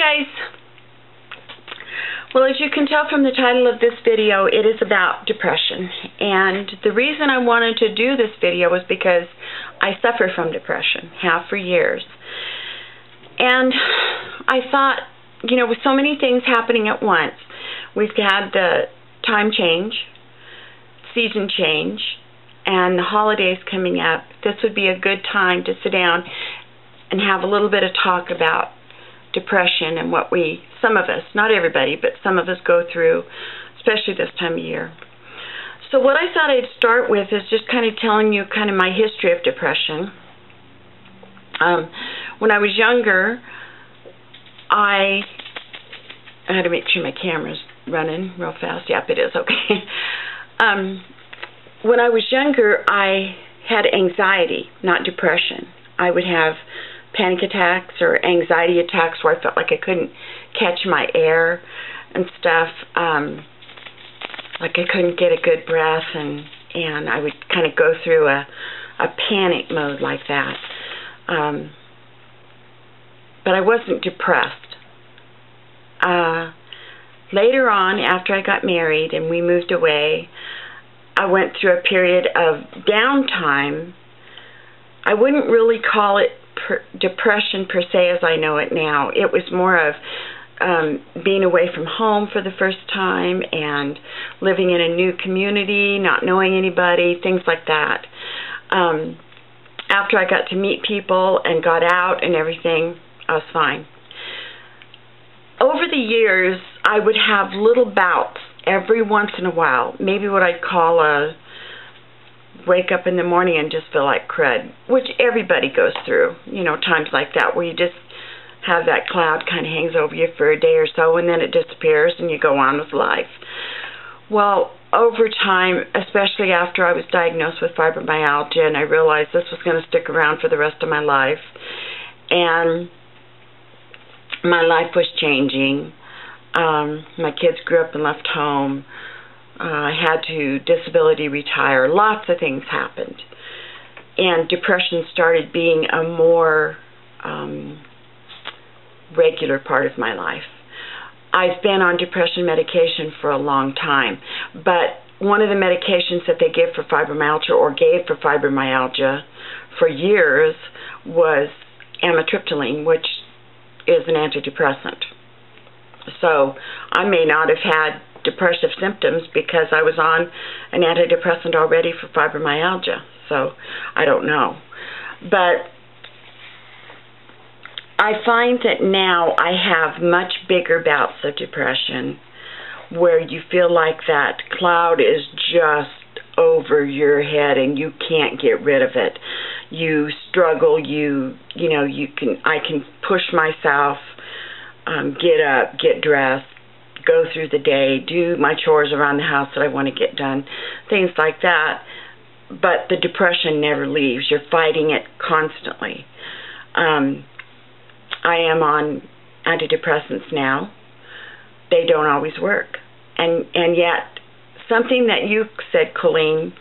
guys. Well, as you can tell from the title of this video, it is about depression. And the reason I wanted to do this video was because I suffer from depression, have for years. And I thought, with so many things happening at once, we've had the time change, season change, and the holidays coming up, this would be a good time to sit down and have a little bit of talk about depression and what some of us, not everybody, but some of us go through, especially this time of year. So what I thought I'd start with is just kind of telling you kind of my history of depression. When I was younger, I had to make sure my camera's running real fast. Yep, it is. Okay. When I was younger, I had anxiety, not depression. I would have panic attacks or anxiety attacks where I felt like I couldn't catch my air and stuff, like I couldn't get a good breath, and I would kind of go through a panic mode like that. But I wasn't depressed. Later on, after I got married and we moved away, I went through a period of downtime. I wouldn't really call it depression per se as I know it now. It was more of being away from home for the first time and living in a new community, not knowing anybody, things like that. After I got to meet people and got out and everything, I was fine. Over the years, I would have little bouts every once in a while, maybe what I'd call a wake up in the morning and just feel like crud, which everybody goes through, times like that where you just have that cloud kind of hangs over you for a day or so and then it disappears and you go on with life. Well, over time, especially after I was diagnosed with fibromyalgia and I realized this was going to stick around for the rest of my life, and my life was changing. My kids grew up and left home. I had to disability retire. Lots of things happened. And depression started being a more regular part of my life. I've been on depression medication for a long time, but one of the medications that they give for fibromyalgia or gave for fibromyalgia for years was amitriptyline, which is an antidepressant. So I may not have had depressive symptoms because I was on an antidepressant already for fibromyalgia, so I don't know. But I find that now I have much bigger bouts of depression where you feel like that cloud is just over your head and you can't get rid of it. You struggle, I can push myself, get up, get dressed, go through the day, do my chores around the house that I want to get done, things like that. But the depression never leaves. You're fighting it constantly. I am on antidepressants now. They don't always work. And yet, something that you said, Colleen,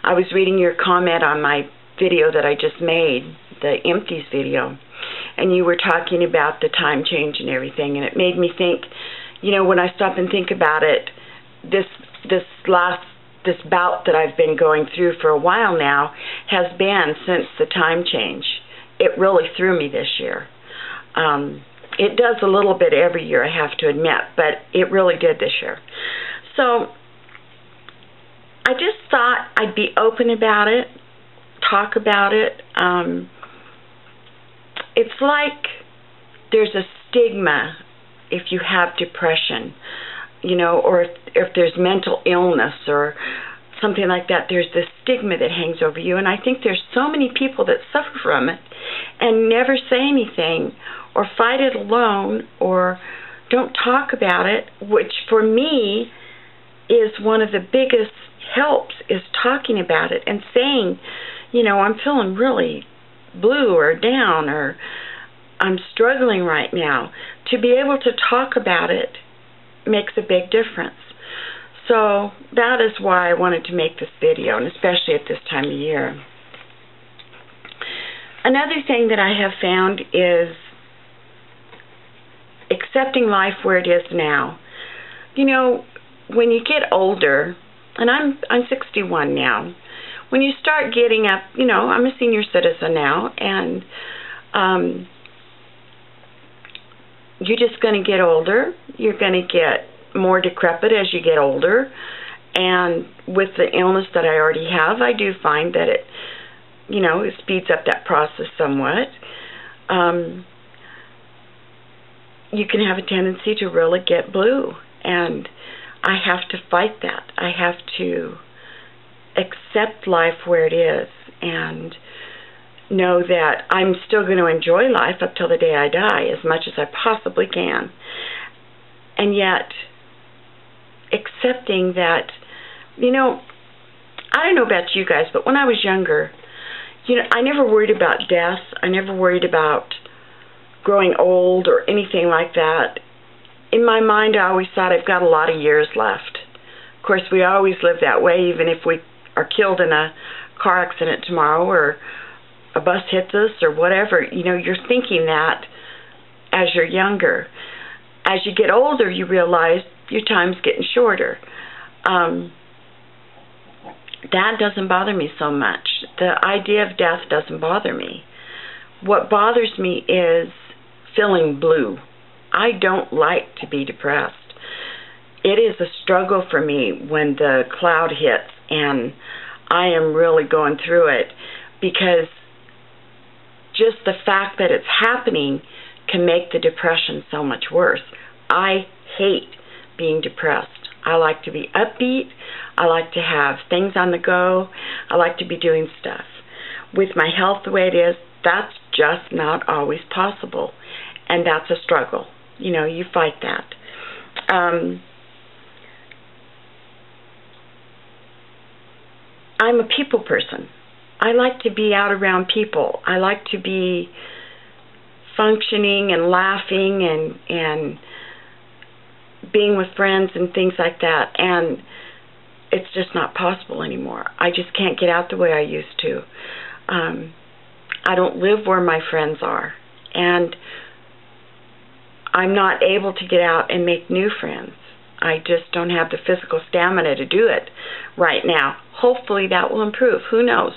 I was reading your comment on my video that I just made, the empties video, and you were talking about the time change and everything, and it made me think, when I stop and think about it, this bout that I've been going through for a while now has been since the time change. It really threw me this year. It does a little bit every year, I have to admit, but it really did this year. So I just thought I'd be open about it, talk about it. It's like there's a stigma if you have depression, or if there's mental illness or something like that. There's this stigma that hangs over you, and I think there's so many people that suffer from it and never say anything or fight it alone or don't talk about it, which for me is one of the biggest helps, is talking about it and saying, I'm feeling really blue or down, or I'm struggling right now. To be able to talk about it makes a big difference. So that is why I wanted to make this video, and especially at this time of year. Another thing that I have found is accepting life where it is now. You know, when you get older, and I'm 61 now, when you start getting up, you know, I'm a senior citizen now, and you're just going to get older. You're going to get more decrepit as you get older. And with the illness that I already have, I do find that it, you know, it speeds up that process somewhat. You can have a tendency to really get blue, and I have to fight that. I have to accept life where it is and know that I'm still going to enjoy life up till the day I die as much as I possibly can. And yet, accepting that, you know, I don't know about you guys, but when I was younger, you know, I never worried about death. I never worried about growing old or anything like that. In my mind, I always thought I've got a lot of years left. Of course, we always live that way, even if we are killed in a car accident tomorrow or a bus hits us or whatever. You know, you're thinking that as you're younger. As you get older, you realize your time's getting shorter. That doesn't bother me so much. The idea of death doesn't bother me. What bothers me is feeling blue. I don't like to be depressed. It is a struggle for me when the cloud hits and I am really going through it, because just the fact that it's happening can make the depression so much worse. I hate being depressed. I like to be upbeat. I like to have things on the go. I like to be doing stuff. With my health the way it is, that's just not always possible. And that's a struggle. You know, you fight that. I'm a people person. I like to be out around people. I like to be functioning and laughing and being with friends and things like that. And it's just not possible anymore. I just can't get out the way I used to. I don't live where my friends are. And I'm not able to get out and make new friends. I just don't have the physical stamina to do it right now. Hopefully that will improve. Who knows?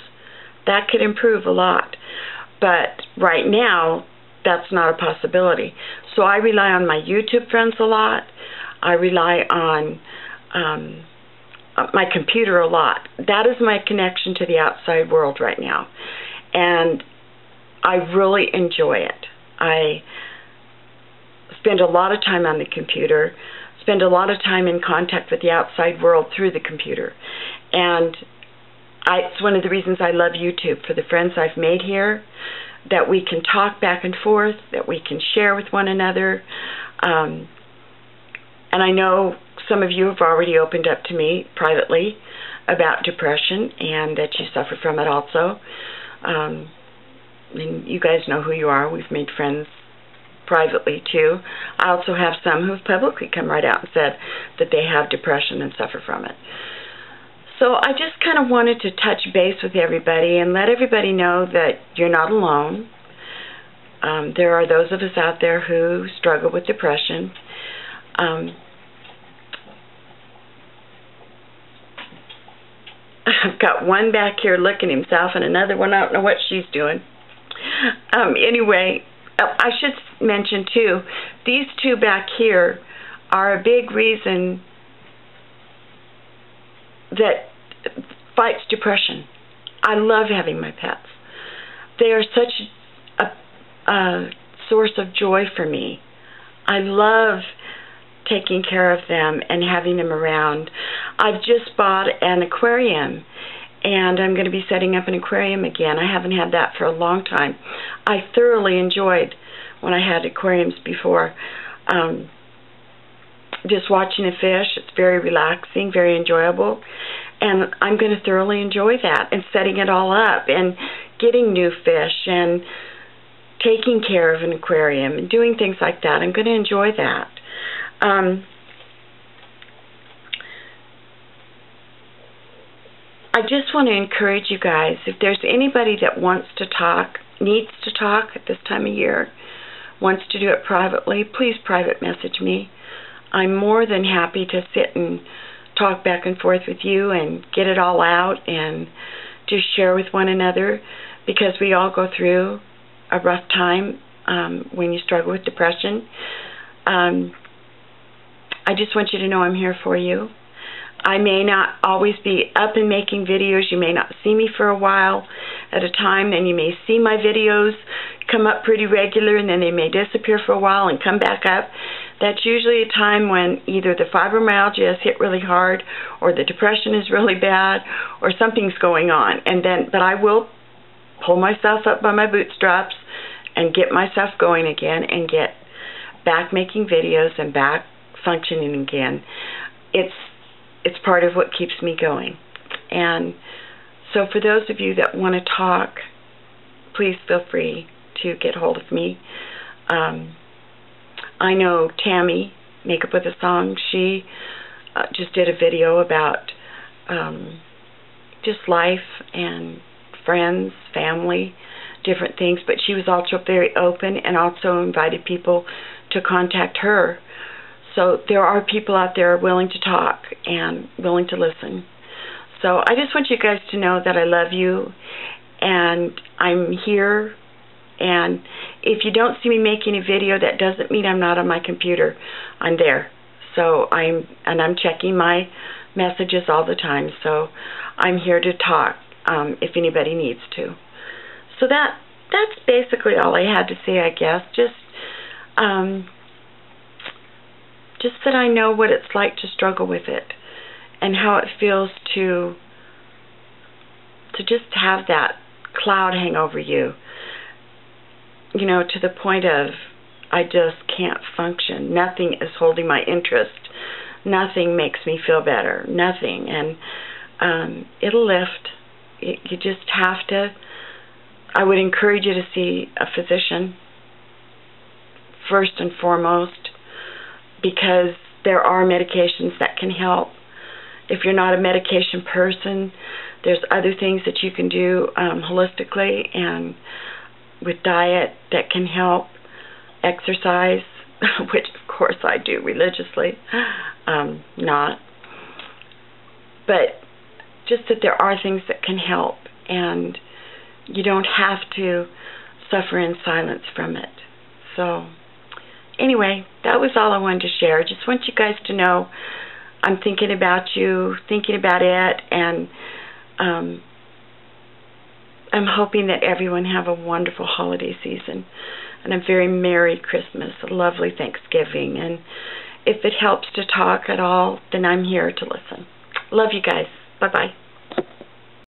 That could improve a lot. But right now, that's not a possibility. So I rely on my YouTube friends a lot. I rely on my computer a lot. That is my connection to the outside world right now. And I really enjoy it. I spend a lot of time on the computer, spend a lot of time in contact with the outside world through the computer. And it's one of the reasons I love YouTube, for the friends I've made here, that we can talk back and forth, that we can share with one another. And I know some of you have already opened up to me privately about depression and that you suffer from it also. And you guys know who you are. We've made friends privately too. I also have some who've publicly come right out and said that they have depression and suffer from it. So I just kind of wanted to touch base with everybody and let everybody know that you're not alone. There are those of us out there who struggle with depression. I've got one back here licking himself and another one, I don't know what she's doing. Anyway, I should mention too, these two back here are a big reason that fights depression. I love having my pets. They are such a source of joy for me. I love taking care of them and having them around. I've just bought an aquarium, and I'm going to be setting up an aquarium again. I haven't had that for a long time. I thoroughly enjoyed when I had aquariums before. Just watching the fish, it's very relaxing, very enjoyable, and I'm going to thoroughly enjoy that, and setting it all up and getting new fish and taking care of an aquarium and doing things like that. I'm going to enjoy that. I just want to encourage you guys, if there's anybody that wants to talk, needs to talk at this time of year, wants to do it privately, please private message me. I'm more than happy to sit and talk back and forth with you and get it all out and just share with one another, because we all go through a rough time when you struggle with depression. I just want you to know I'm here for you. I may not always be up and making videos. You may not see me for a while at a time, and you may see my videos come up pretty regular, and then they may disappear for a while and come back up. That's usually a time when either the fibromyalgia has hit really hard, or the depression is really bad, or something's going on. But I will pull myself up by my bootstraps and get myself going again and get back making videos and back functioning again. It's part of what keeps me going. And so for those of you that want to talk, please feel free to get hold of me. I know Tammy, Makeup with a Song, she just did a video about just life and friends, family, different things, but she was also very open and also invited people to contact her. So there are people out there willing to talk and willing to listen. So I just want you guys to know that I love you, and I'm here. And if you don't see me making a video, that doesn't mean I'm not on my computer. I'm there. So I'm checking my messages all the time. So I'm here to talk if anybody needs to. So that's basically all I had to say, I guess. Just that I know what it's like to struggle with it, and how it feels to just have that cloud hang over you, you know, to the point of I just can't function. Nothing is holding my interest. Nothing makes me feel better. Nothing. And it'll lift. You just have to. I would encourage you to see a physician first and foremost, because there are medications that can help. If you're not a medication person, there's other things that you can do holistically and with diet that can help. Exercise, which of course I do religiously, not. But just that there are things that can help, and you don't have to suffer in silence from it. So anyway, that was all I wanted to share. Just want you guys to know I'm thinking about you, thinking about it, and I'm hoping that everyone have a wonderful holiday season and a very Merry Christmas, a lovely Thanksgiving. And if it helps to talk at all, then I'm here to listen. Love you guys. Bye-bye.